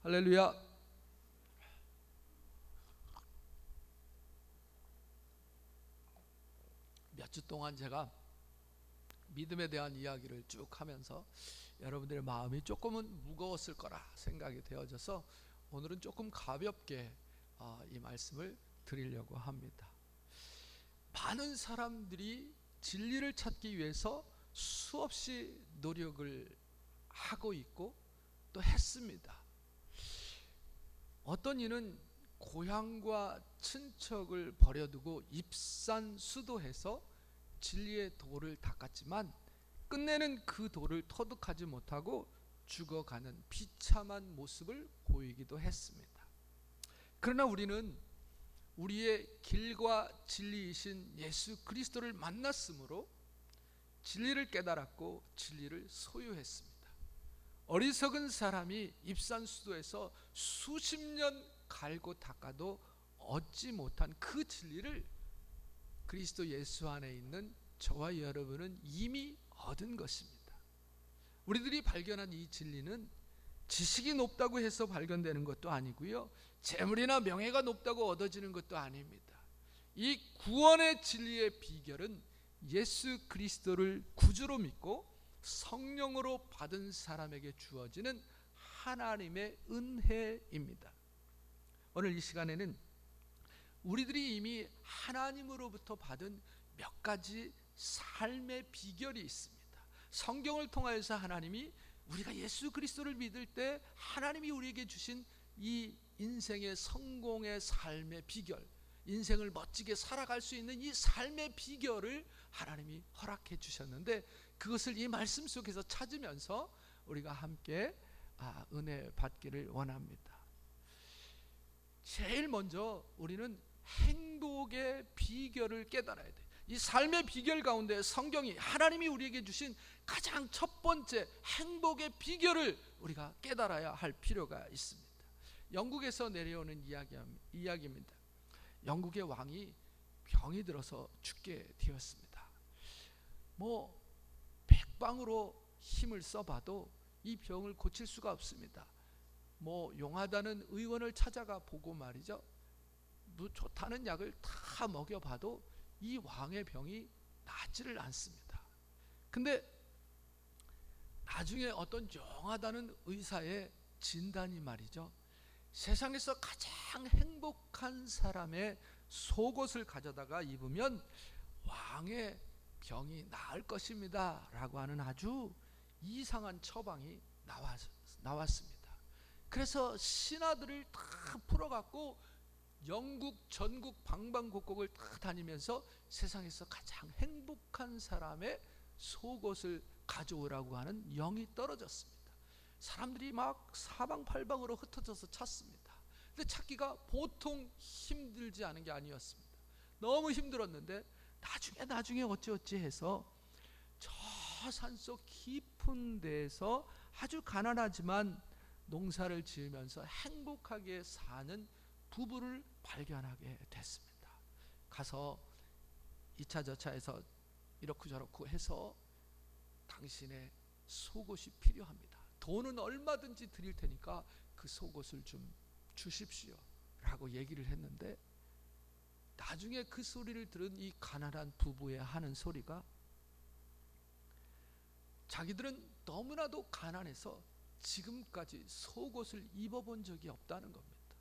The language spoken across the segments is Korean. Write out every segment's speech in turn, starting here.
할렐루야. 몇 주 동안 제가 믿음에 대한 이야기를 쭉 하면서 여러분들의 마음이 조금은 무거웠을 거라 생각이 되어져서 오늘은 조금 가볍게 이 말씀을 드리려고 합니다. 많은 사람들이 진리를 찾기 위해서 수없이 노력을 하고 있고 또 했습니다. 어떤 이는 고향과 친척을 버려두고 입산수도해서 진리의 도를 닦았지만 끝내는 그 도를 터득하지 못하고 죽어가는 비참한 모습을 보이기도 했습니다. 그러나 우리는 우리의 길과 진리이신 예수 그리스도를 만났으므로 진리를 깨달았고 진리를 소유했습니다. 어리석은 사람이 입산수도에서 수십 년 갈고 닦아도 얻지 못한 그 진리를 그리스도 예수 안에 있는 저와 여러분은 이미 얻은 것입니다. 우리들이 발견한 이 진리는 지식이 높다고 해서 발견되는 것도 아니고요, 재물이나 명예가 높다고 얻어지는 것도 아닙니다. 이 구원의 진리의 비결은 예수 그리스도를 구주로 믿고 성령으로 받은 사람에게 주어지는 하나님의 은혜입니다. 오늘 이 시간에는 우리들이 이미 하나님으로부터 받은 몇 가지 삶의 비결이 있습니다. 성경을 통하여서 하나님이 우리가 예수 그리스도를 믿을 때 하나님이 우리에게 주신 이 인생의 성공의 삶의 비결, 인생을 멋지게 살아갈 수 있는 이 삶의 비결을 하나님이 허락해 주셨는데, 그것을 이 말씀 속에서 찾으면서 우리가 함께 은혜 받기를 원합니다. 제일 먼저 우리는 행복의 비결을 깨달아야 돼요. 이 삶의 비결 가운데 성경이 하나님이 우리에게 주신 가장 첫 번째 행복의 비결을 우리가 깨달아야 할 필요가 있습니다. 영국에서 내려오는 이야기입니다. 영국의 왕이 병이 들어서 죽게 되었습니다. 백방으로 힘을 써봐도 이 병을 고칠 수가 없습니다. 용하다는 의원을 찾아가 보고 말이죠, 좋다는 약을 다 먹여봐도 이 왕의 병이 낫지를 않습니다. 근데 나중에 어떤 용하다는 의사의 진단이 말이죠, 세상에서 가장 행복한 사람의 속옷을 가져다가 입으면 왕의 병이 나을 것입니다 라고 하는 아주 이상한 처방이 나왔습니다. 그래서 신하들을 다 풀어갖고 영국 전국 방방곡곡을 다 다니면서 세상에서 가장 행복한 사람의 속옷을 가져오라고 하는 영이 떨어졌습니다. 사람들이 막 사방팔방으로 흩어져서 찾습니다. 근데 찾기가 보통 힘들지 않은 게 아니었습니다. 너무 힘들었는데 나중에 어찌어찌 해서 저 산속 깊은 데에서 아주 가난하지만 농사를 지으면서 행복하게 사는 부부를 발견하게 됐습니다. 가서 2차 저차에서 이렇고 저렇고 해서 당신의 속옷이 필요합니다. 돈은 얼마든지 드릴 테니까 그 속옷을 좀 주십시오 라고 얘기를 했는데, 나중에 그 소리를 들은 이 가난한 부부의 하는 소리가, 자기들은 너무나도 가난해서 지금까지 속옷을 입어본 적이 없다는 겁니다.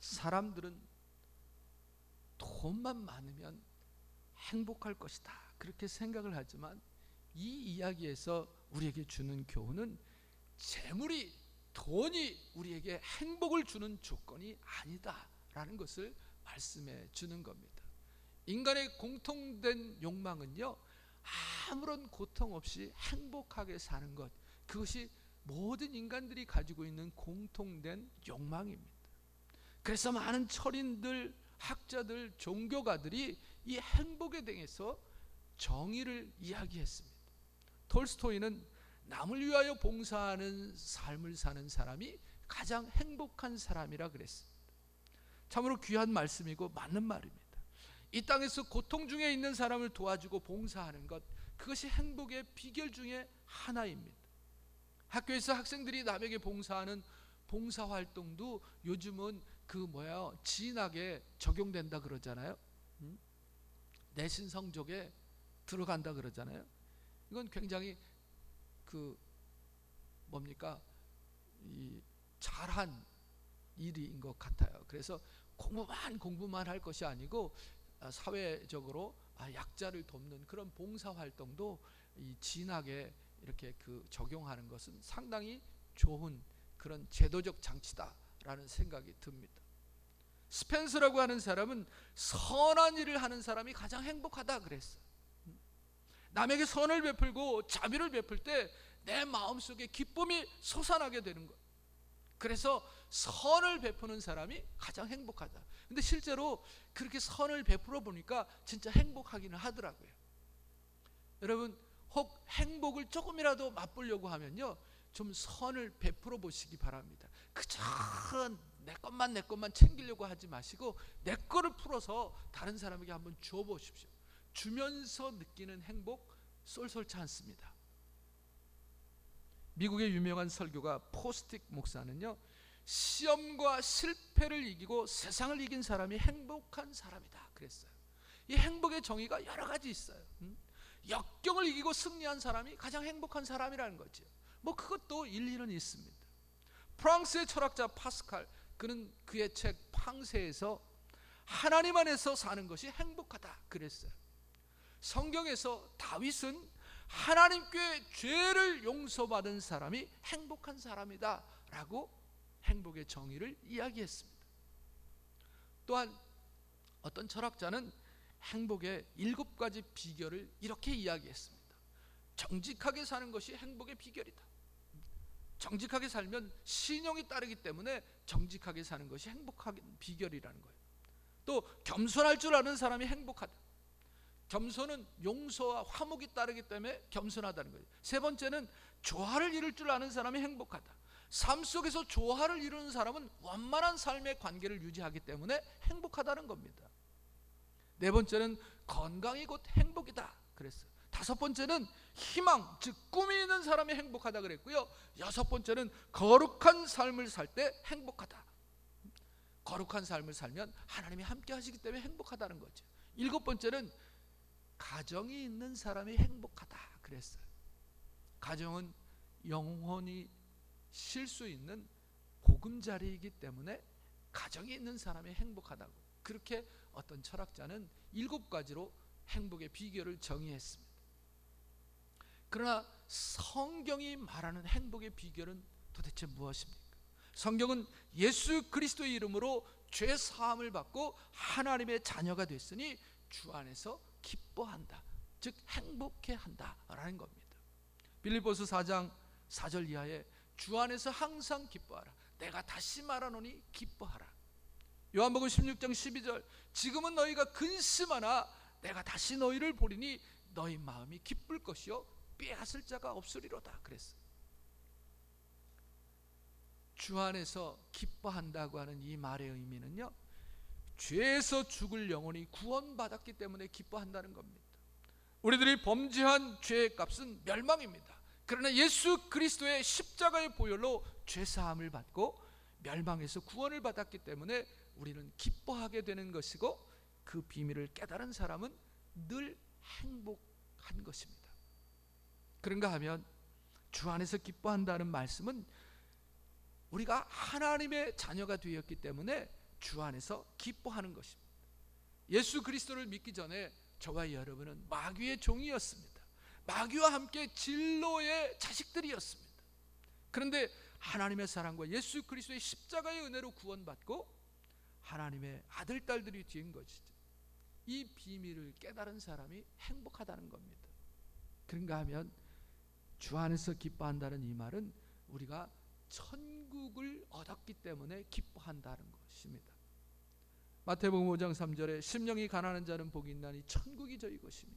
사람들은 돈만 많으면 행복할 것이다 그렇게 생각을 하지만, 이 이야기에서 우리에게 주는 교훈은 재물이, 돈이 우리에게 행복을 주는 조건이 아니다 라는 것을 말씀해 주는 겁니다. 인간의 공통된 욕망은요, 아무런 고통 없이 행복하게 사는 것, 그것이 모든 인간들이 가지고 있는 공통된 욕망입니다. 그래서 많은 철인들, 학자들, 종교가들이 이 행복에 대해서 정의를 이야기했습니다. 톨스토이는 남을 위하여 봉사하는 삶을 사는 사람이 가장 행복한 사람이라 그랬습니다. 참으로 귀한 말씀이고 맞는 말입니다. 이 땅에서 고통 중에 있는 사람을 도와주고 봉사하는 것, 그것이 행복의 비결 중에 하나입니다. 학교에서 학생들이 남에게 봉사하는 봉사활동도 요즘은 진학에 적용된다 그러잖아요. 내신 성적에 들어간다 그러잖아요. 이건 굉장히 이 잘한 일인 것 같아요. 그래서 공부만 할 것이 아니고 사회적으로 약자를 돕는 그런 봉사활동도 이 진학에 이렇게 적용하는 것은 상당히 좋은 그런 제도적 장치다라는 생각이 듭니다. 스펜서라고 하는 사람은 선한 일을 하는 사람이 가장 행복하다 그랬어요. 남에게 선을 베풀고 자비를 베풀 때 내 마음속에 기쁨이 솟아나게 되는 거예요. 그래서 선을 베푸는 사람이 가장 행복하다. 근데 실제로 그렇게 선을 베풀어 보니까 진짜 행복하기는 하더라고요. 여러분, 혹 행복을 조금이라도 맛보려고 하면요, 좀 선을 베풀어 보시기 바랍니다. 그저 내 것만 챙기려고 하지 마시고 내 거를 풀어서 다른 사람에게 한번 줘 보십시오. 주면서 느끼는 행복 쏠쏠치 않습니다. 미국의 유명한 설교가 포스틱 목사는요, 시험과 실패를 이기고 세상을 이긴 사람이 행복한 사람이다 그랬어요. 이 행복의 정의가 여러 가지 있어요. 역경을 이기고 승리한 사람이 가장 행복한 사람이라는 거죠. 그것도 일리는 있습니다. 프랑스의 철학자 파스칼, 그는 그의 책 팡세에서 하나님 안에서 사는 것이 행복하다 그랬어요. 성경에서 다윗은 하나님께 죄를 용서받은 사람이 행복한 사람이다 라고 행복의 정의를 이야기했습니다. 또한 어떤 철학자는 행복의 7가지 비결을 이렇게 이야기했습니다. 정직하게 사는 것이 행복의 비결이다. 정직하게 살면 신용이 따르기 때문에 정직하게 사는 것이 행복한 비결이라는 거예요. 또 겸손할 줄 아는 사람이 행복하다. 겸손은 용서와 화목이 따르기 때문에 겸손하다는 거예요. 세 번째는 조화를 이룰 줄 아는 사람이 행복하다. 삶 속에서 조화를 이루는 사람은 원만한 삶의 관계를 유지하기 때문에 행복하다는 겁니다. 네 번째는 건강이 곧 행복이다 그랬어요. 다섯 번째는 희망, 즉 꿈이 있는 사람이 행복하다 그랬고요. 여섯 번째는 거룩한 삶을 살 때 행복하다. 거룩한 삶을 살면 하나님이 함께 하시기 때문에 행복하다는 거죠. 일곱 번째는 가정이 있는 사람이 행복하다 그랬어요. 가정은 영혼이 쉴 수 있는 보금자리이기 때문에 가정이 있는 사람이 행복하다고, 그렇게 어떤 철학자는 7가지로 행복의 비결을 정의했습니다. 그러나 성경이 말하는 행복의 비결은 도대체 무엇입니까? 성경은 예수 그리스도의 이름으로 죄 사함을 받고 하나님의 자녀가 됐으니 주 안에서 기뻐한다, 즉 행복해한다 라는 겁니다. 빌립보서 4장 4절 이하에 주 안에서 항상 기뻐하라, 내가 다시 말하노니 기뻐하라. 요한복음 16장 12절, 지금은 너희가 근심하나 내가 다시 너희를 보리니 너희 마음이 기쁠 것이요 빼앗을 자가 없으리로다 그랬어요. 주 안에서 기뻐한다고 하는 이 말의 의미는요, 죄에서 죽을 영혼이 구원받았기 때문에 기뻐한다는 겁니다. 우리들이 범죄한 죄의 값은 멸망입니다. 그러나 예수 그리스도의 십자가의 보혈로 죄사함을 받고 멸망에서 구원을 받았기 때문에 우리는 기뻐하게 되는 것이고, 그 비밀을 깨달은 사람은 늘 행복한 것입니다. 그런가 하면 주 안에서 기뻐한다는 말씀은 우리가 하나님의 자녀가 되었기 때문에 주 안에서 기뻐하는 것입니다. 예수 그리스도를 믿기 전에 저와 여러분은 마귀의 종이었습니다. 마귀와 함께 진로의 자식들이었습니다. 그런데 하나님의 사랑과 예수 그리스도의 십자가의 은혜로 구원받고 하나님의 아들, 딸들이 된 것이죠. 이 비밀을 깨달은 사람이 행복하다는 겁니다. 그런가 하면 주 안에서 기뻐한다는 이 말은 우리가 천국을 얻었기 때문에 기뻐한다는 것입니다. 마태복음 5장 3절에 심령이 가난한 자는 복이 있나니 천국이 저희 것이며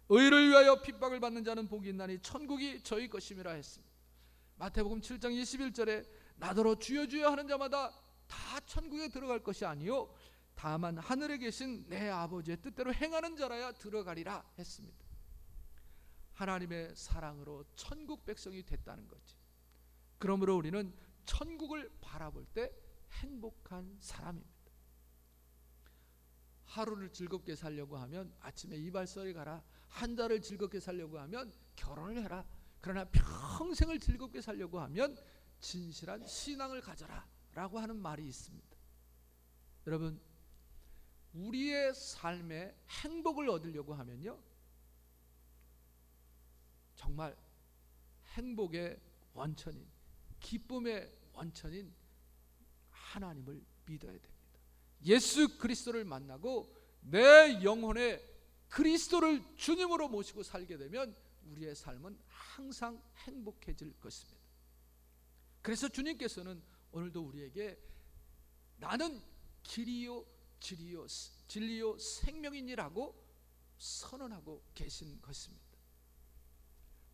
의를 위하여 핍박을 받는 자는 복이 있나니 천국이 저희 것임이라 했습니다. 마태복음 7장 21절에 나더러 주여 주여 하는 자마다 다 천국에 들어갈 것이 아니요 다만 하늘에 계신 내 아버지의 뜻대로 행하는 자라야 들어가리라 했습니다. 하나님의 사랑으로 천국 백성이 됐다는 거지. 그러므로 우리는 천국을 바라볼 때 행복한 사람입니다. 하루를 즐겁게 살려고 하면 아침에 이발소에 가라. 한 달을 즐겁게 살려고 하면 결혼을 해라. 그러나 평생을 즐겁게 살려고 하면 진실한 신앙을 가져라 라고 하는 말이 있습니다. 여러분, 우리의 삶에 행복을 얻으려고 하면요, 정말 행복의 원천인, 기쁨의 원천인 하나님을 믿어야 됩니다. 예수 그리스도를 만나고 내 영혼에 그리스도를 주님으로 모시고 살게 되면 우리의 삶은 항상 행복해질 것입니다. 그래서 주님께서는 오늘도 우리에게 나는 길이요 진리요 생명이니라고 선언하고 계신 것입니다.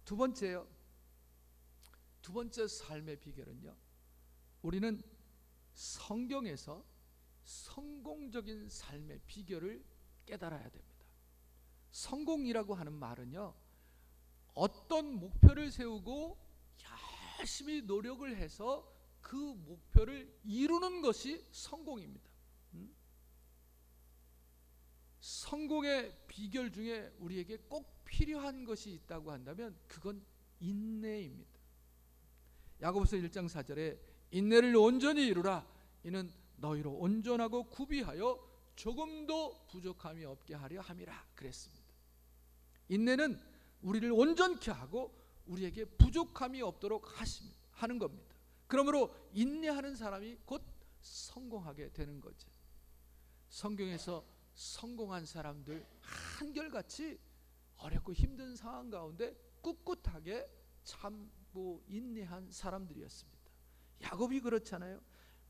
두 번째 삶의 비결은요, 우리는 성경에서 성공적인 삶의 비결을 깨달아야 됩니다. 성공이라고 하는 말은요, 어떤 목표를 세우고 열심히 노력을 해서 그 목표를 이루는 것이 성공입니다. 성공의 비결 중에 우리에게 꼭 필요한 것이 있다고 한다면 그건 인내입니다. 야고보서 1장 4절에 인내를 온전히 이루라. 이는 너희로 온전하고 구비하여 조금도 부족함이 없게 하려 함이라 그랬습니다. 인내는 우리를 온전케 하고 우리에게 부족함이 없도록 하는 겁니다. 그러므로 인내하는 사람이 곧 성공하게 되는 거죠. 성경에서 성공한 사람들 한결같이 어렵고 힘든 상황 가운데 꿋꿋하게 참고 인내한 사람들이었습니다. 야곱이 그렇잖아요.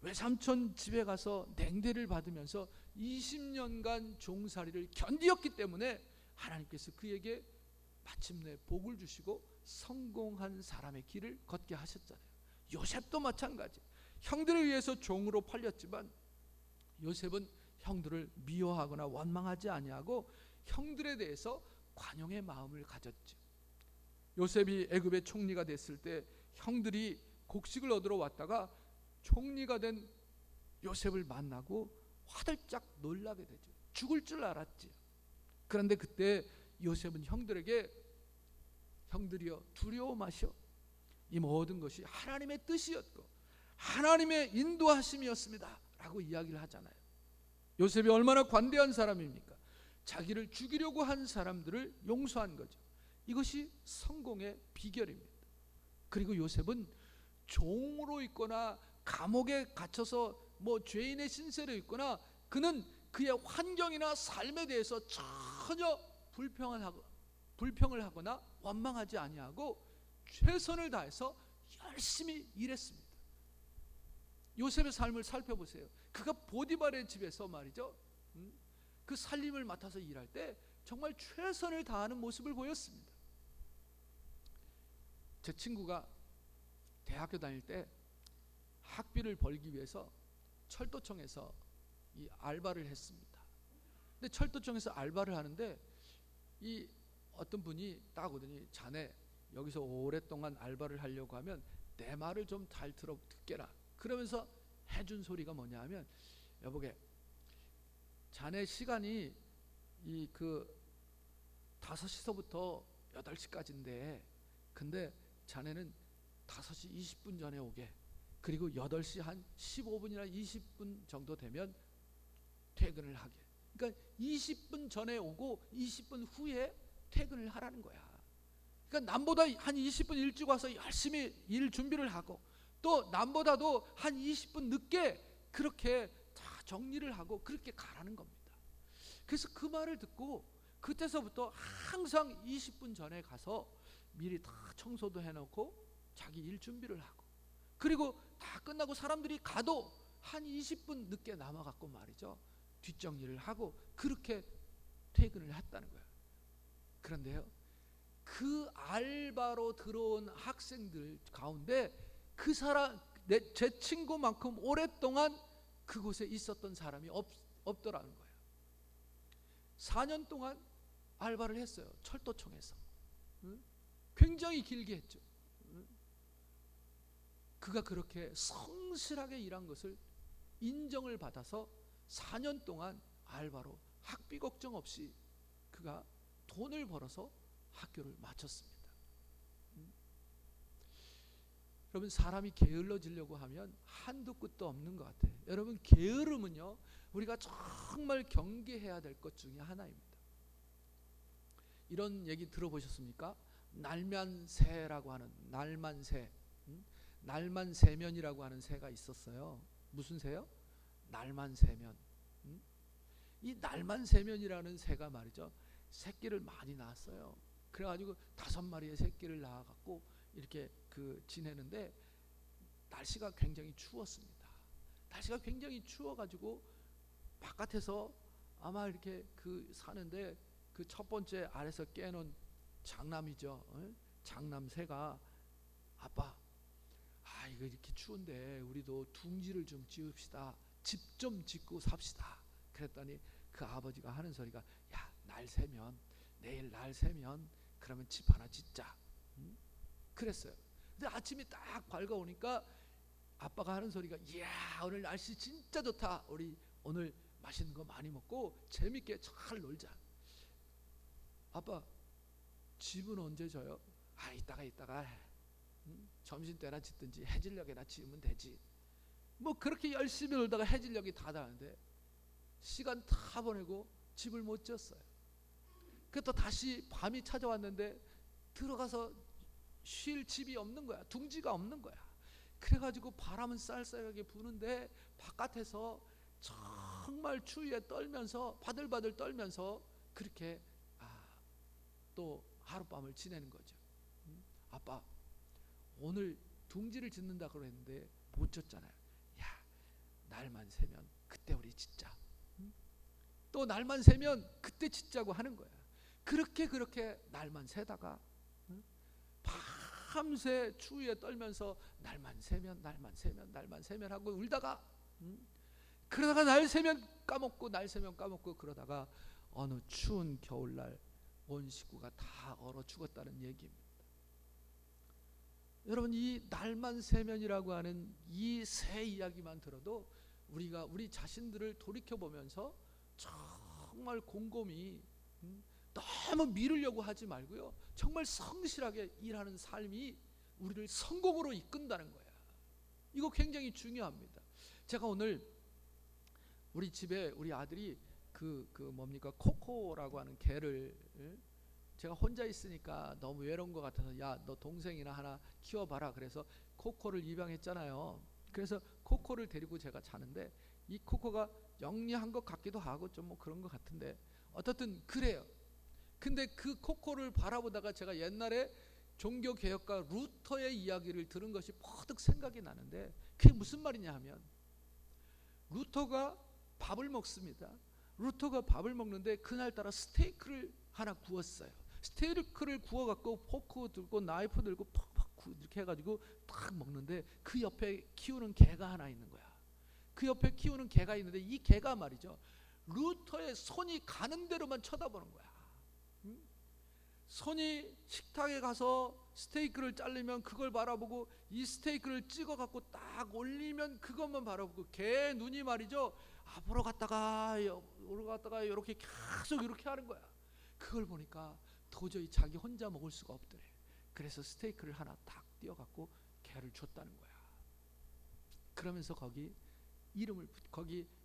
외삼촌 집에 가서 냉대를 받으면서 20년간 종살이를 견디었기 때문에 하나님께서 그에게 마침내 복을 주시고 성공한 사람의 길을 걷게 하셨잖아요. 요셉도 마찬가지. 형들에 의해서 종으로 팔렸지만 요셉은 형들을 미워하거나 원망하지 아니하고 형들에 대해서 관용의 마음을 가졌죠. 요셉이 애굽의 총리가 됐을 때 형들이 곡식을 얻으러 왔다가 총리가 된 요셉을 만나고 화들짝 놀라게 되죠. 죽을 줄 알았지. 그런데 그때 요셉은 형들에게 형들이여 두려워 마시오. 이 모든 것이 하나님의 뜻이었고 하나님의 인도하심이었습니다 라고 이야기를 하잖아요. 요셉이 얼마나 관대한 사람입니까? 자기를 죽이려고 한 사람들을 용서한 거죠. 이것이 성공의 비결입니다. 그리고 요셉은 종으로 있거나 감옥에 갇혀서 죄인의 신세로 있거나 그는 그의 환경이나 삶에 대해서 전혀 불평을 하거나 원망하지 아니하고 최선을 다해서 열심히 일했습니다. 요셉의 삶을 살펴보세요. 그가 보디발의 집에서 말이죠, 그 살림을 맡아서 일할 때 정말 최선을 다하는 모습을 보였습니다. 제 친구가 대학교 다닐 때 학비를 벌기 위해서 철도청에서 이 알바를 했습니다. 근데 철도청에서 알바를 하는데 이 어떤 분이 딱 오더니 자네 여기서 오랫동안 알바를 하려고 하면 내 말을 좀 잘 듣게라. 그러면서 해준 소리가 뭐냐 하면 여보게 자네 시간이 5시서부터 8시까지인데 근데 자네는 5시 20분 전에 오게. 그리고 8시 한 15분이나 20분 정도 되면 퇴근을 하게. 그러니까 20분 전에 오고 20분 후에 퇴근을 하라는 거야. 그러니까 남보다 한 20분 일찍 와서 열심히 일 준비를 하고 또 남보다도 한 20분 늦게 그렇게 다 정리를 하고 그렇게 가라는 겁니다. 그래서 그 말을 듣고 그때서부터 항상 20분 전에 가서 미리 다 청소도 해놓고 자기 일 준비를 하고 그리고 다 끝나고 사람들이 가도 한 20분 늦게 남아갖고 말이죠, 뒷정리를 하고 그렇게 퇴근을 했다는 거예요. 그런데요, 그 알바로 들어온 학생들 가운데 그 사람, 제 친구만큼 오랫동안 그곳에 있었던 사람이 없더라는 거예요. 4년 동안 알바를 했어요. 철도청에서. 굉장히 길게 했죠. 그가 그렇게 성실하게 일한 것을 인정을 받아서 4년 동안 알바로 학비 걱정 없이 그가 돈을 벌어서 학교를 마쳤습니다. 여러분, 사람이 게을러지려고 하면 한도 끝도 없는 것 같아요. 여러분, 게으름은요, 우리가 정말 경계해야 될 것 중에 하나입니다. 이런 얘기 들어보셨습니까? 날만새라고 하는, 날만새, 날만새면이라고 하는 새가 있었어요. 무슨 새요? 날만새면. 이 날만새면이라는 새가 말이죠, 새끼를 많이 낳았어요. 그래가지고 5마리의 새끼를 낳아갖고 이렇게 지내는데, 날씨가 굉장히 추웠습니다. 날씨가 굉장히 추워가지고 바깥에서 아마 이렇게 사는데, 그 첫 번째 알에서 깨놓은 장남이죠. 장남새가, 아빠, 이거 이렇게 추운데 우리도 둥지를 좀 지읍시다. 집 좀 짓고 삽시다. 그랬더니 그 아버지가 하는 소리가, 야, 날 새면, 내일 날 새면 그러면 집 하나 짓자. 그랬어요. 근데 아침이 딱 밝아오니까 아빠가 하는 소리가, 이야, 오늘 날씨 진짜 좋다. 우리 오늘 맛있는 거 많이 먹고 재밌게 잘 놀자. 아빠, 집은 언제 져요? 이따가 점심때나 짓든지 해질녘에나 지으면 되지. 뭐 그렇게 열심히 놀다가 해질녘이 다 다는데 시간 다 보내고 집을 못 지었어요. 그 또 다시 밤이 찾아왔는데 들어가서 쉴 집이 없는 거야. 둥지가 없는 거야. 그래가지고 바람은 쌀쌀하게 부는데 바깥에서 정말 추위에 떨면서, 바들바들 떨면서 그렇게 또 하룻밤을 지내는 거죠. 아빠, 오늘 둥지를 짓는다고 했는데 못 졌잖아요. 야, 날만 새면 그때 우리 짓자. 또 날만 새면 그때 짓자고 하는 거야. 그렇게 날만 새다가 밤새 추위에 떨면서 날만 새면 하고 울다가, 그러다가 날 새면 까먹고 그러다가 어느 추운 겨울날 온 식구가 다 얼어 죽었다는 얘기입니다. 여러분, 이 날만 새면이라고 하는 이 새 이야기만 들어도 우리가 우리 자신들을 돌이켜보면서 정말 곰곰이 너무 미루려고 하지 말고요, 정말 성실하게 일하는 삶이 우리를 성공으로 이끈다는 거야. 이거 굉장히 중요합니다. 제가 오늘 우리 집에 우리 아들이 뭡니까, 코코라고 하는 개를, 제가 혼자 있으니까 너무 외로운 것 같아서, 야, 너 동생이나 하나 키워봐라. 그래서 코코를 입양했잖아요. 그래서 코코를 데리고 제가 자는데, 이 코코가 영리한 것 같기도 하고 좀 뭐 그런 것 같은데 어떻든 그래요. 근데 그 코코를 바라보다가 제가 옛날에 종교개혁가 루터의 이야기를 들은 것이 퍼뜩 생각이 나는데, 그게 무슨 말이냐 하면, 루터가 밥을 먹습니다. 루터가 밥을 먹는데 그날따라 스테이크를 하나 구웠어요. 스테이크를 구워갖고 포크 들고 나이프 들고 팍팍 이렇게 해가지고 딱 먹는데, 그 옆에 키우는 개가 하나 있는 거야. 그 옆에 키우는 개가 있는데, 이 개가 말이죠, 루터의 손이 가는 대로만 쳐다보는 거야. 손이 식탁에 가서 스테이크를 자르면 그걸 바라보고, 이 스테이크를 찍어갖고 딱 올리면 그것만 바라보고, 개 눈이 말이죠, 앞으로 갔다가 이렇게 계속 이렇게 하는 거야. 그걸 보니까 도저히 자기 혼자 먹을 수가 없더래. 그래서 스테이크를 하나 딱 띄어갖고 개를 줬다는 거야. 그러면서 거기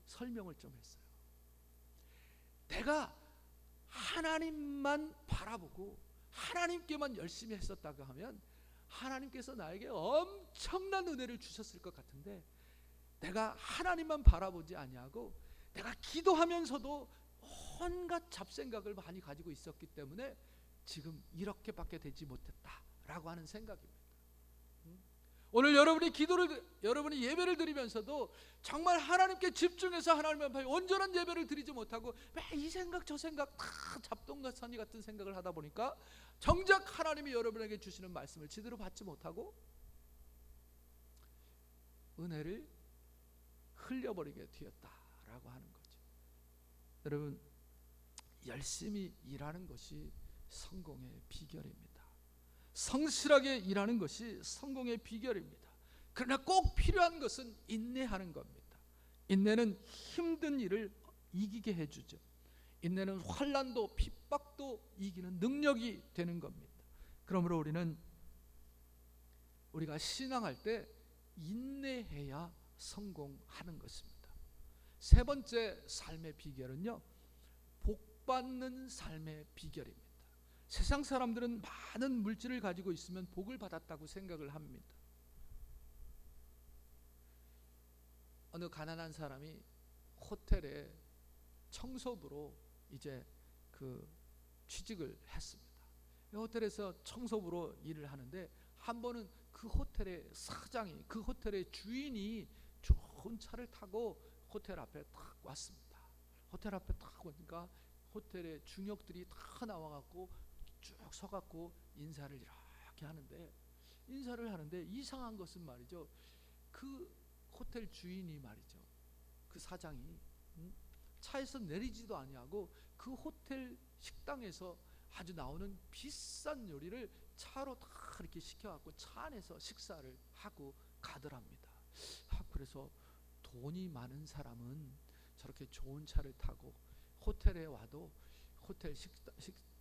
설명을 좀 했어요. 내가 하나님만 바라보고 하나님께만 열심히 했었다고 하면 하나님께서 나에게 엄청난 은혜를 주셨을 것 같은데, 내가 하나님만 바라보지 아니하고 내가 기도하면서도 온갖 잡생각을 많이 가지고 있었기 때문에 지금 이렇게밖에 되지 못했다라고 하는 생각입니다. 오늘 여러분이 예배를 드리면서도 정말 하나님께 집중해서 하나님만 봐요. 온전한 예배를 드리지 못하고 왜 이 생각 저 생각 다 잡동사니 같은 생각을 하다 보니까 정작 하나님이 여러분에게 주시는 말씀을 제대로 받지 못하고 은혜를 흘려버리게 되었다라고 하는 거죠. 여러분, 열심히 일하는 것이 성공의 비결입니다. 성실하게 일하는 것이 성공의 비결입니다. 그러나 꼭 필요한 것은 인내하는 겁니다. 인내는 힘든 일을 이기게 해주죠. 인내는 환난도 핍박도 이기는 능력이 되는 겁니다. 그러므로 우리가 신앙할 때 인내해야 성공하는 것입니다. 세 번째 삶의 비결은요, 복받는 삶의 비결입니다. 세상 사람들은 많은 물질을 가지고 있으면 복을 받았다고 생각을 합니다. 어느 가난한 사람이 호텔에 청소부로 이제 취직을 했습니다. 호텔에서 청소부로 일을 하는데 한 번은 그 호텔의 사장이, 그 호텔의 주인이 좋은 차를 타고 호텔 앞에 딱 왔습니다. 호텔 앞에 딱 오니까 호텔의 중역들이 다 나와갖고 쭉 서갖고 인사를 이렇게 하는데, 이상한 것은 말이죠, 그 호텔 주인이 말이죠, 그 사장이 차에서 내리지도 아니하고 그 호텔 식당에서 아주 나오는 비싼 요리를 차로 다 이렇게 시켜갖고 차 안에서 식사를 하고 가더랍니다. 그래서 돈이 많은 사람은 저렇게 좋은 차를 타고 호텔에 와도 호텔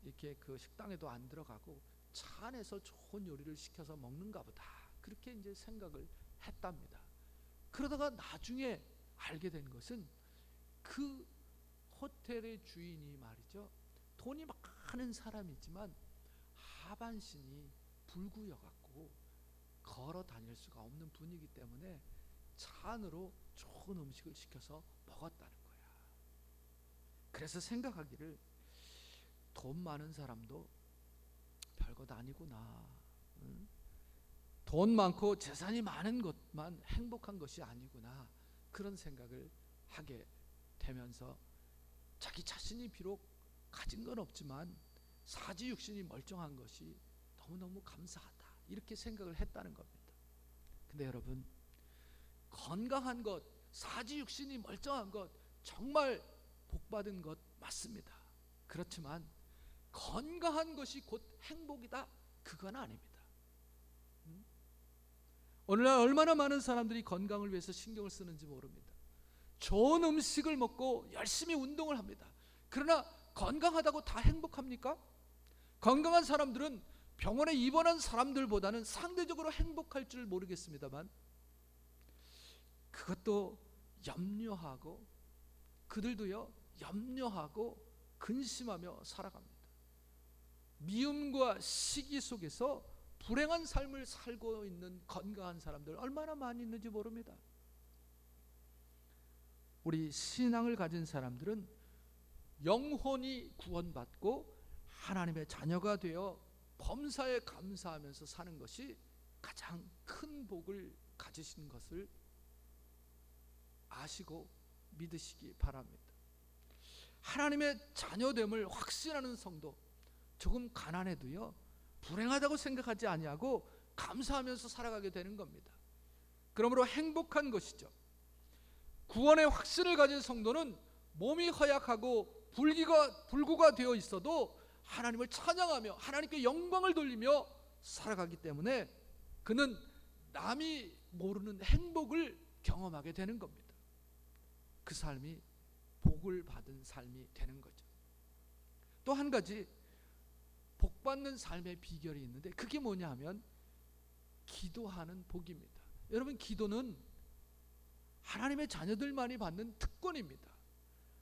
이렇게 그 식당에도 안 들어가고 차 안에서 좋은 요리를 시켜서 먹는가 보다, 그렇게 이제 생각을 했답니다. 그러다가 나중에 알게 된 것은 그 호텔의 주인이 말이죠, 돈이 많은 사람이지만 하반신이 불구여갖고 걸어 다닐 수가 없는 분이기 때문에 차 안으로 좋은 음식을 시켜서 먹었다는 거야. 그래서 생각하기를, 돈 많은 사람도 별것 아니구나. 돈 많고 재산이 많은 것만 행복한 것이 아니구나, 그런 생각을 하게 되면서 자기 자신이 비록 가진 건 없지만 사지육신이 멀쩡한 것이 너무너무 감사하다, 이렇게 생각을 했다는 겁니다. 근데 여러분, 건강한 것, 사지육신이 멀쩡한 것, 정말 복받은 것 맞습니다. 그렇지만 건강한 것이 곧 행복이다, 그건 아닙니다. 오늘날 얼마나 많은 사람들이 건강을 위해서 신경을 쓰는지 모릅니다. 좋은 음식을 먹고 열심히 운동을 합니다. 그러나 건강하다고 다 행복합니까? 건강한 사람들은 병원에 입원한 사람들보다는 상대적으로 행복할 줄 모르겠습니다만, 그것도 염려하고, 그들도요 염려하고 근심하며 살아갑니다. 미움과 시기 속에서 불행한 삶을 살고 있는 건강한 사람들 얼마나 많이 있는지 모릅니다. 우리 신앙을 가진 사람들은 영혼이 구원받고 하나님의 자녀가 되어 범사에 감사하면서 사는 것이 가장 큰 복을 가지신 것을 아시고 믿으시기 바랍니다. 하나님의 자녀됨을 확신하는 성도, 조금 가난해도요 불행하다고 생각하지 아니하고 감사하면서 살아가게 되는 겁니다. 그러므로 행복한 것이죠. 구원의 확신을 가진 성도는 몸이 허약하고 불구가 되어 있어도 하나님을 찬양하며 하나님께 영광을 돌리며 살아가기 때문에 그는 남이 모르는 행복을 경험하게 되는 겁니다. 그 삶이 복을 받은 삶이 되는 거죠. 또 한 가지 복받는 삶의 비결이 있는데, 그게 뭐냐 하면 기도하는 복입니다. 여러분, 기도는 하나님의 자녀들만이 받는 특권입니다.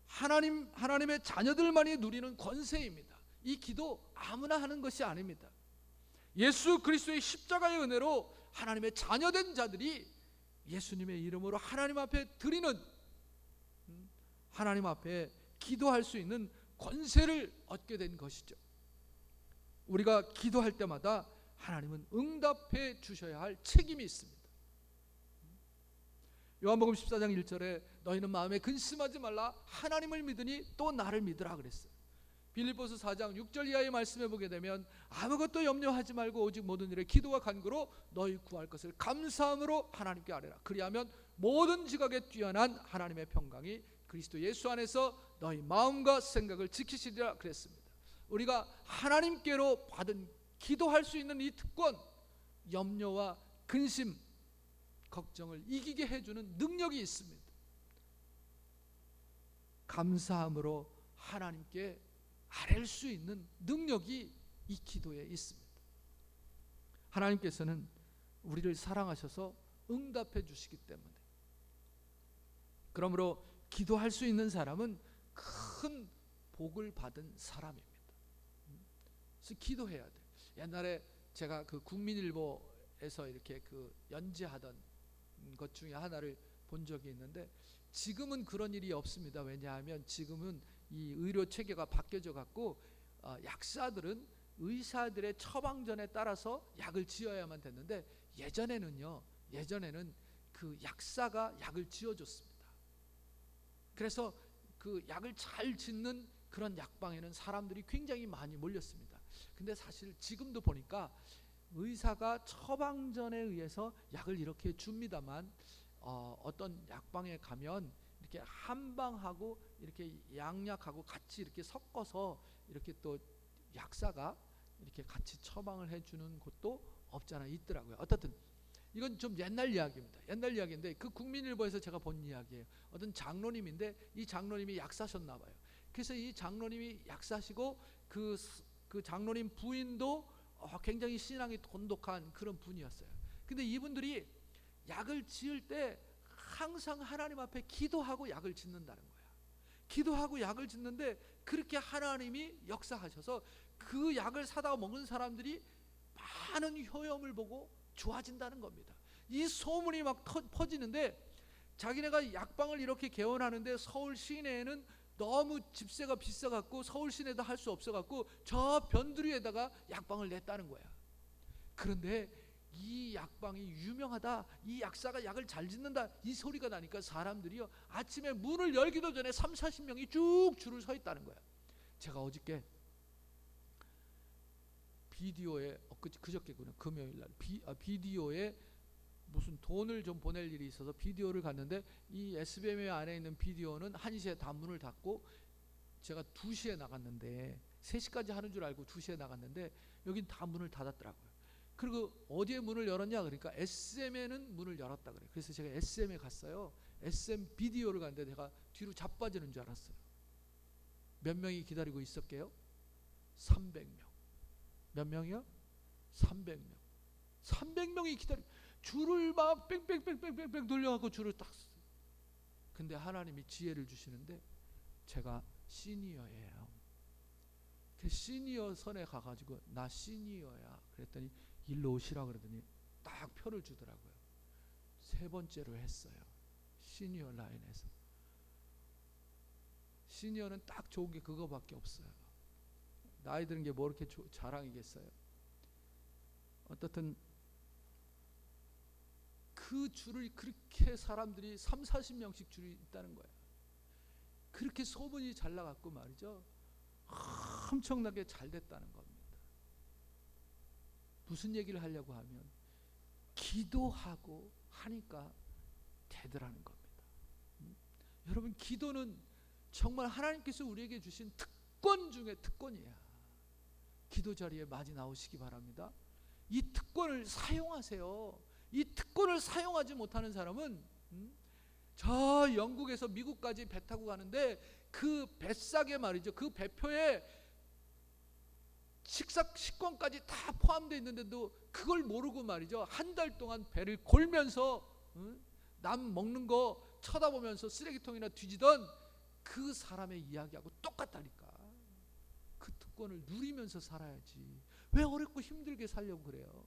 하나님의 자녀들만이 누리는 권세입니다. 이 기도 아무나 하는 것이 아닙니다. 예수 그리스도의 십자가의 은혜로 하나님의 자녀된 자들이 예수님의 이름으로 하나님 앞에 드리는, 하나님 앞에 기도할 수 있는 권세를 얻게 된 것이죠. 우리가 기도할 때마다 하나님은 응답해 주셔야 할 책임이 있습니다. 요한복음 14장 1절에 너희는 마음에 근심하지 말라, 하나님을 믿으니 또 나를 믿으라 그랬어요. 빌립보서 4장 6절 이하의 말씀에 보게 되면 아무것도 염려하지 말고 오직 모든 일에 기도와 간구로 너희 구할 것을 감사함으로 하나님께 아뢰라. 그리하면 모든 지각에 뛰어난 하나님의 평강이 그리스도 예수 안에서 너희 마음과 생각을 지키시리라 그랬습니다. 우리가 하나님께로 받은 기도할 수 있는 이 특권, 염려와 근심, 걱정을 이기게 해주는 능력이 있습니다. 감사함으로 하나님께 아뢰 수 있는 능력이 이 기도에 있습니다. 하나님께서는 우리를 사랑하셔서 응답해 주시기 때문에, 그러므로 기도할 수 있는 사람은 큰 복을 받은 사람입니다. 그래서 기도해야 돼. 옛날에 제가 그 국민일보에서 이렇게 그 연재하던 것 중에 하나를 본 적이 있는데, 지금은 그런 일이 없습니다. 왜냐하면 지금은 이 의료 체계가 바뀌어져 갖고 약사들은 의사들의 처방전에 따라서 약을 지어야만 됐는데, 예전에는 그 약사가 약을 지어줬습니다. 그래서 그 약을 잘 짓는 그런 약방에는 사람들이 굉장히 많이 몰렸습니다. 근데 사실 지금도 보니까 의사가 처방전에 의해서 약을 이렇게 줍니다만, 어떤 약방에 가면 이렇게 한방하고 이렇게 양약하고 같이 이렇게 섞어서 이렇게 또 약사가 이렇게 같이 처방을 해주는 곳도 없잖아 있더라고요. 어떻든 이건 좀 옛날 이야기입니다. 옛날 이야기인데 그 국민일보에서 제가 본 이야기예요. 어떤 장로님인데 이 장로님이 약사셨나 봐요. 그래서 이 장로님이 약사시고 그 장로님 부인도 굉장히 신앙이 돈독한 그런 분이었어요. 근데 이분들이 약을 지을 때 항상 하나님 앞에 기도하고 약을 짓는다는 거야. 기도하고 약을 짓는데 그렇게 하나님이 역사하셔서 그 약을 사다가 먹는 사람들이 많은 효험을 보고 좋아진다는 겁니다. 이 소문이 막 퍼지는데, 자기네가 약방을 이렇게 개원하는데 서울 시내에는 너무 집세가 비싸갖고 서울 시내도 할 수 없어갖고 저 변두리에다가 약방을 냈다는 거야. 그런데 이 약방이 유명하다, 이 약사가 약을 잘 짓는다, 이 소리가 나니까 사람들이요 아침에 문을 열기도 전에 30-40명이 쭉 줄을 서 있다는 거야. 제가 어저께 비디오에 그저께구나, 금요일날 비디오에 무슨 돈을 좀 보낼 일이 있어서 비디오를 갔는데, 이 SBM 안에 있는 비디오는 1시에 다 문을 닫고 제가 2시에 나갔는데, 3시까지 하는 줄 알고 2시에 나갔는데 여긴 다 문을 닫았더라고요. 그리고 어디에 문을 열었냐 그러니까 SM에는 문을 열었다 그래요. 그래서 제가 SM에 갔어요. SM 비디오를 갔는데 제가 뒤로 자빠지는 줄 알았어요. 몇 명이 기다리고 있었게요? 300명. 몇 명이요? 300명. 300명이 기다리고 줄을 막 뺑뺑뺑뺑뺑뺑 돌려갖고 줄을 딱 섰어요. 근데 하나님이 지혜를 주시는데 제가 시니어예요. 그 시니어 선에 가가지고 나 시니어야 그랬더니 일로 오시라 그러더니 딱 표를 주더라고요. 3번째로 했어요. 시니어 라인에서. 시니어는 딱 좋은 게 그거밖에 없어요. 나이 드는 게 뭐 이렇게 자랑이겠어요. 어떻든 그 줄을 그렇게 사람들이 30-40명씩 줄이 있다는 거예요. 그렇게 소문이 잘 나갔고 말이죠. 엄청나게 잘 됐다는 겁니다. 무슨 얘기를 하려고 하면 기도하고 하니까 되더라는 겁니다. 여러분, 기도는 정말 하나님께서 우리에게 주신 특권 중에 특권이야. 기도 자리에 많이 나오시기 바랍니다. 이 특권을 사용하세요. 이 특권을 사용하지 못하는 사람은 저 영국에서 미국까지 배 타고 가는데 그 배싸게 말이죠, 그 배표에 식권까지 다 포함되어 있는데도 그걸 모르고 말이죠, 한 달 동안 배를 골면서 남 먹는 거 쳐다보면서 쓰레기통이나 뒤지던 그 사람의 이야기하고 똑같다니까. 그 특권을 누리면서 살아야지. 왜 어렵고 힘들게 살려고 그래요?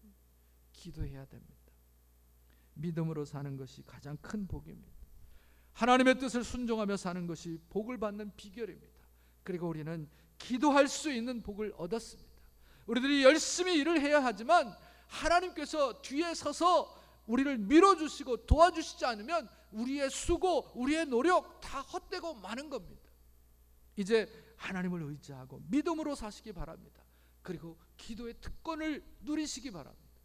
기도해야 됩니다. 믿음으로 사는 것이 가장 큰 복입니다. 하나님의 뜻을 순종하며 사는 것이 복을 받는 비결입니다. 그리고 우리는 기도할 수 있는 복을 얻었습니다. 우리들이 열심히 일을 해야 하지만 하나님께서 뒤에 서서 우리를 밀어주시고 도와주시지 않으면 우리의 수고, 우리의 노력 다 헛되고 마는 겁니다. 이제 하나님을 의지하고 믿음으로 사시기 바랍니다. 그리고 기도의 특권을 누리시기 바랍니다.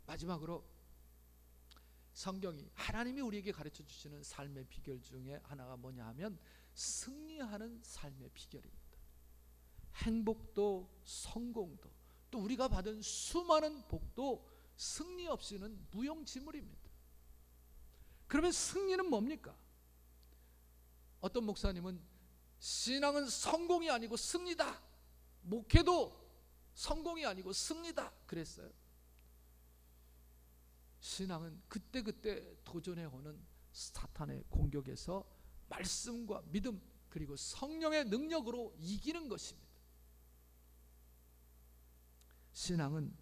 마지막으로 성경이 하나님이 우리에게 가르쳐 주시는 삶의 비결 중에 하나가 뭐냐 하면 승리하는 삶의 비결입니다. 행복도 성공도 또 우리가 받은 수많은 복도 승리 없이는 무용지물입니다. 그러면 승리는 뭡니까? 어떤 목사님은 신앙은 성공이 아니고 승리다, 목회도 성공이 아니고 승리다 그랬어요. 신앙은 그때그때 도전해 오는 사탄의 공격에서 말씀과 믿음 그리고 성령의 능력으로 이기는 것입니다. 신앙은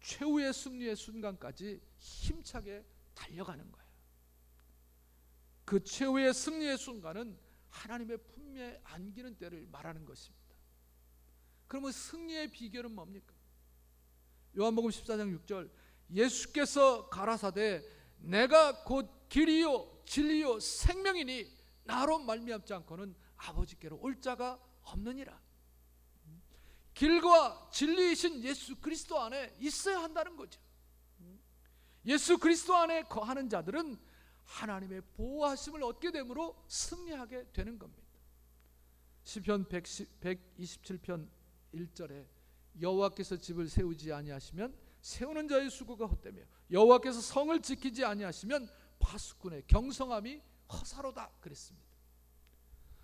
최후의 승리의 순간까지 힘차게 달려가는 거예요. 그 최후의 승리의 순간은 하나님의 품에 안기는 때를 말하는 것입니다. 그러면 승리의 비결은 뭡니까? 요한복음 14장 6절, 예수께서 가라사대 내가 곧 길이요 진리요 생명이니 나로 말미암지 않고는 아버지께로 올 자가 없느니라. 길과 진리이신 예수 그리스도 안에 있어야 한다는 거죠. 예수 그리스도 안에 거하는 자들은 하나님의 보호하심을 얻게 되므로 승리하게 되는 겁니다. 시편 127편 1절에 여호와께서 집을 세우지 아니하시면 세우는 자의 수고가 헛되며 여호와께서 성을 지키지 아니하시면 파수꾼의 경성함이 허사로다 그랬습니다.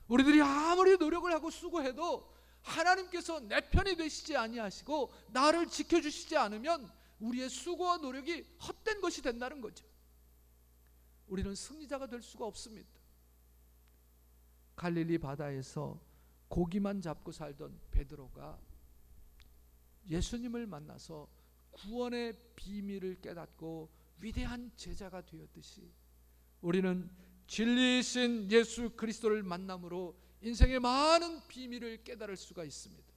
우리들이 아무리 노력을 하고 수고해도 하나님께서 내 편이 되시지 아니하시고 나를 지켜주시지 않으면 우리의 수고와 노력이 헛된 것이 된다는 거죠. 우리는 승리자가 될 수가 없습니다. 갈릴리 바다에서 고기만 잡고 살던 베드로가 예수님을 만나서 구원의 비밀을 깨닫고 위대한 제자가 되었듯이 우리는 진리이신 예수 그리스도를 만남으로 인생의 많은 비밀을 깨달을 수가 있습니다.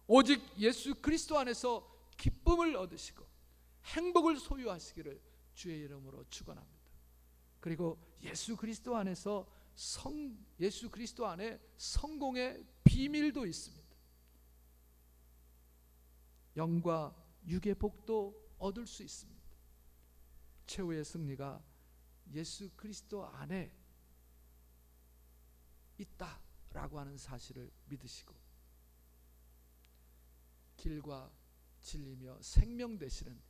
오직 예수 그리스도 안에서 기쁨을 얻으시고 행복을 소유하시기를 주의 이름으로 축원합니다. 그리고 예수 그리스도 안에서 예수 그리스도 안에 성공의 비밀도 있습니다. 영과 육의 복도 얻을 수 있습니다. 최후의 승리가 예수 그리스도 안에 있다라고 하는 사실을 믿으시고 길과 진리며 생명 되시는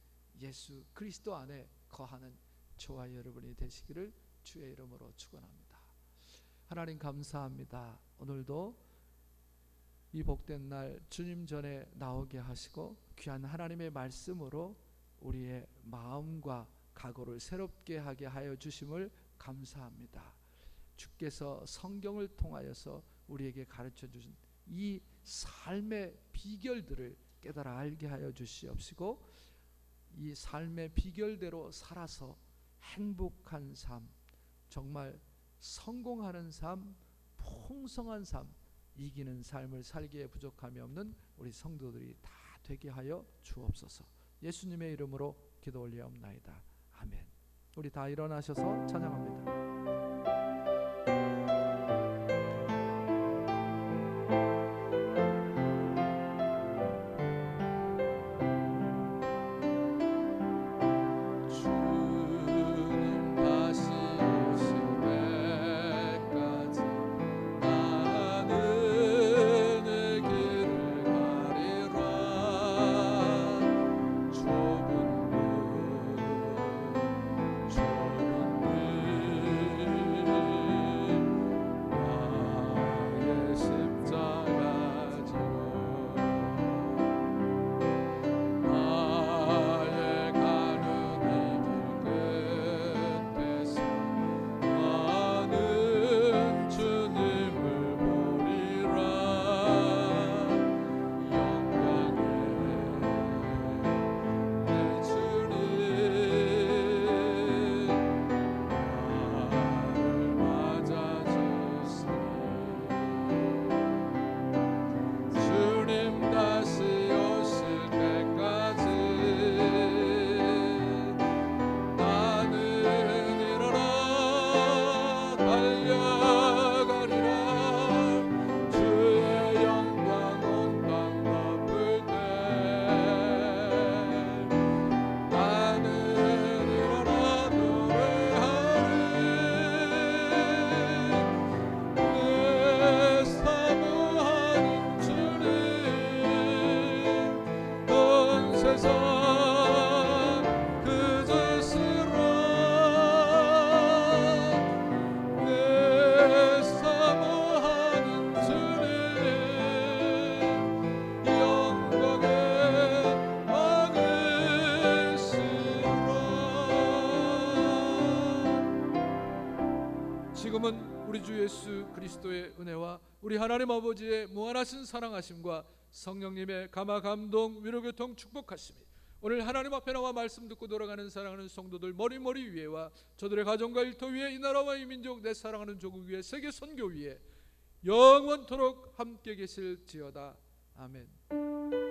예수 그리스도 안에 거하는 저와 여러분이 되시기를 주의 이름으로 축원합니다. 하나님 감사합니다. 오늘도 이 복된 날 주님 전에 나오게 하시고 귀한 하나님의 말씀으로 우리의 마음과 각오를 새롭게 하게 하여 주심을 감사합니다. 주께서 성경을 통하여서 우리에게 가르쳐 주신 이 삶의 비결들을 깨달아 알게 하여 주시옵시고 이 삶의 비결대로 살아서 행복한 삶, 정말 성공하는 삶, 풍성한 삶, 이기는 삶을 살기에 부족함이 없는 우리 성도들이 다 되게 하여 주옵소서. 예수님의 이름으로 기도 올리옵나이다. 아멘. 우리 다 일어나셔서 찬양합니다. 지금은 우리 주 예수 그리스도의 은혜와 우리 하나님 아버지의 무한하신 사랑하심과 성령님의 감화 감동 위로 교통 축복하심이 오늘 하나님 앞에 나와 말씀 듣고 돌아가는 사랑하는 성도들 머리 위에와 저들의 가정과 일터 위에 이 나라와 이 민족 내 사랑하는 조국 위에 세계 선교 위에 영원토록 함께 계실지어다. 아멘.